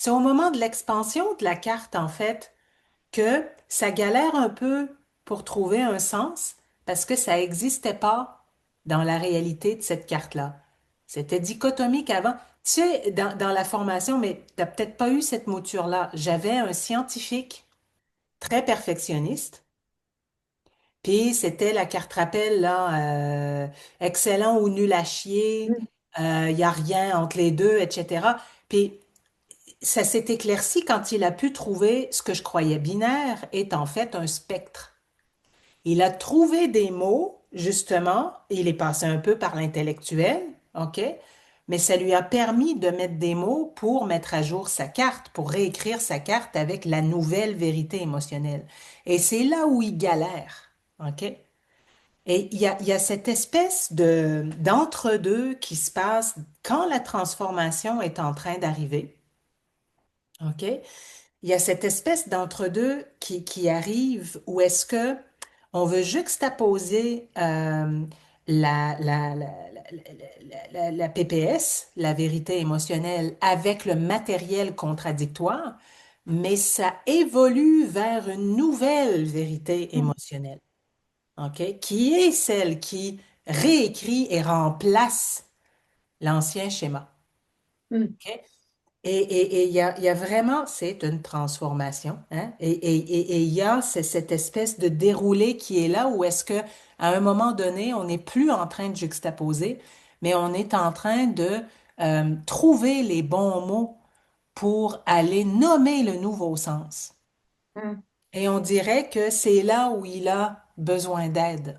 C'est au moment de l'expansion de la carte, en fait, que ça galère un peu pour trouver un sens parce que ça n'existait pas dans la réalité de cette carte-là. C'était dichotomique avant. Tu sais, dans la formation, mais tu n'as peut-être pas eu cette mouture-là. J'avais un scientifique très perfectionniste, puis c'était la carte rappel, là, excellent ou nul à chier, Mm. il n'y a rien entre les deux, etc. Puis ça s'est éclairci quand il a pu trouver ce que je croyais binaire est en fait un spectre. Il a trouvé des mots, justement, il est passé un peu par l'intellectuel, OK? Mais ça lui a permis de mettre des mots pour mettre à jour sa carte, pour réécrire sa carte avec la nouvelle vérité émotionnelle. Et c'est là où il galère, OK? Et il y a cette espèce d'entre-deux qui se passe quand la transformation est en train d'arriver, OK? Il y a cette espèce d'entre-deux qui arrive où est-ce que on veut juxtaposer la PPS, la vérité émotionnelle, avec le matériel contradictoire, mais ça évolue vers une nouvelle vérité Mm. émotionnelle, OK? Qui est celle qui réécrit et remplace l'ancien schéma. Mm. OK? Et il y a vraiment, c'est une transformation, hein? Et il y a cette espèce de déroulé qui est là où est-ce que, à un moment donné, on n'est plus en train de juxtaposer, mais on est en train de trouver les bons mots pour aller nommer le nouveau sens. Mm. Et on dirait que c'est là où il a besoin d'aide.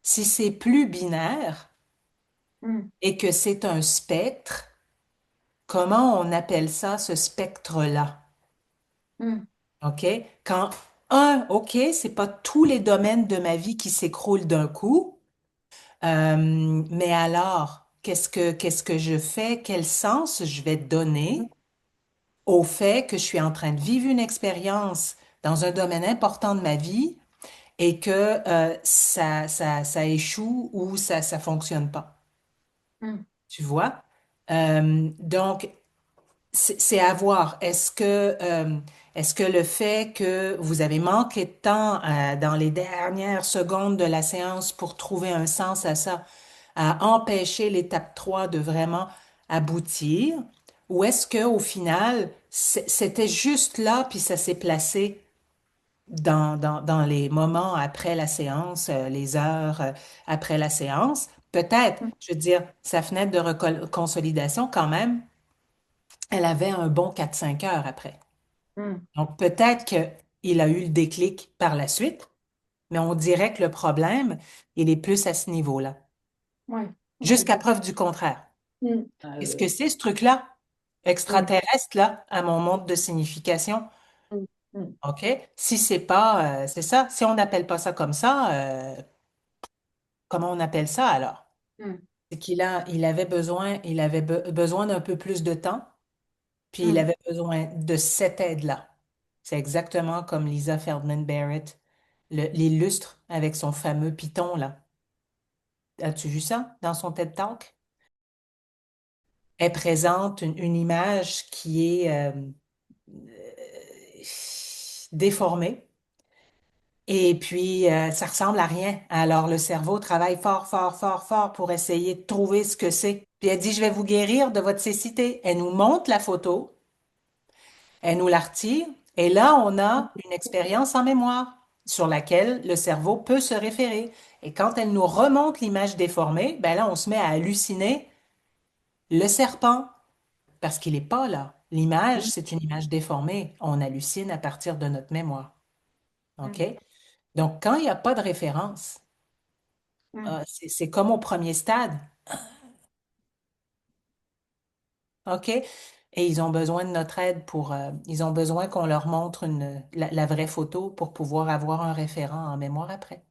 Si c'est plus binaire Mm. et que c'est un spectre, comment on appelle ça, ce spectre-là? Mm. OK? Quand OK, c'est pas tous les domaines de ma vie qui s'écroulent d'un coup, mais alors, qu'est-ce que je fais? Quel sens je vais donner au fait que je suis en train de vivre une expérience dans un domaine important de ma vie et que ça échoue ou ça fonctionne pas? Mm. Tu vois? Donc, c'est à voir. Est-ce que le fait que vous avez manqué de temps dans les dernières secondes de la séance pour trouver un sens à ça, a empêché l'étape 3 de vraiment aboutir? Ou est-ce que au final, c'était juste là, puis ça s'est placé dans les moments après la séance, les heures après la séance? Peut-être, Mm. je veux dire, sa fenêtre de consolidation, quand même, elle avait un bon 4-5 heures après. Mm. Donc peut-être qu'il a eu le déclic par la suite, mais on dirait que le problème, il est plus à ce niveau-là. Ouais, ok. Jusqu'à preuve du contraire. Mm. Qu'est-ce que c'est ce truc-là? Mm. Extraterrestre, là, à mon monde de signification. Mm. Mm. OK? Si c'est pas, c'est ça. Si on n'appelle pas ça comme ça, comment on appelle ça alors? Mm. C'est il avait besoin d'un peu plus de temps. Puis il Mm. avait besoin de cette aide-là. C'est exactement comme Lisa Feldman Barrett l'illustre avec son fameux python, là. As-tu vu ça dans son TED Talk? Elle présente une image qui est déformée et puis ça ressemble à rien. Alors le cerveau travaille fort, fort, fort, fort pour essayer de trouver ce que c'est. Puis elle dit, je vais vous guérir de votre cécité. Elle nous montre la photo. Elle nous la retire et là, on a une expérience en mémoire sur laquelle le cerveau peut se référer. Et quand elle nous remonte l'image déformée, ben là, on se met à halluciner le serpent parce qu'il n'est pas là. L'image, Mm. c'est une image déformée. On hallucine à partir de notre mémoire. OK? Mm. Donc, quand il n'y a pas de référence, Mm. c'est comme au premier stade. OK? Et ils ont besoin de notre aide ils ont besoin qu'on leur montre la vraie photo pour pouvoir avoir un référent en mémoire après.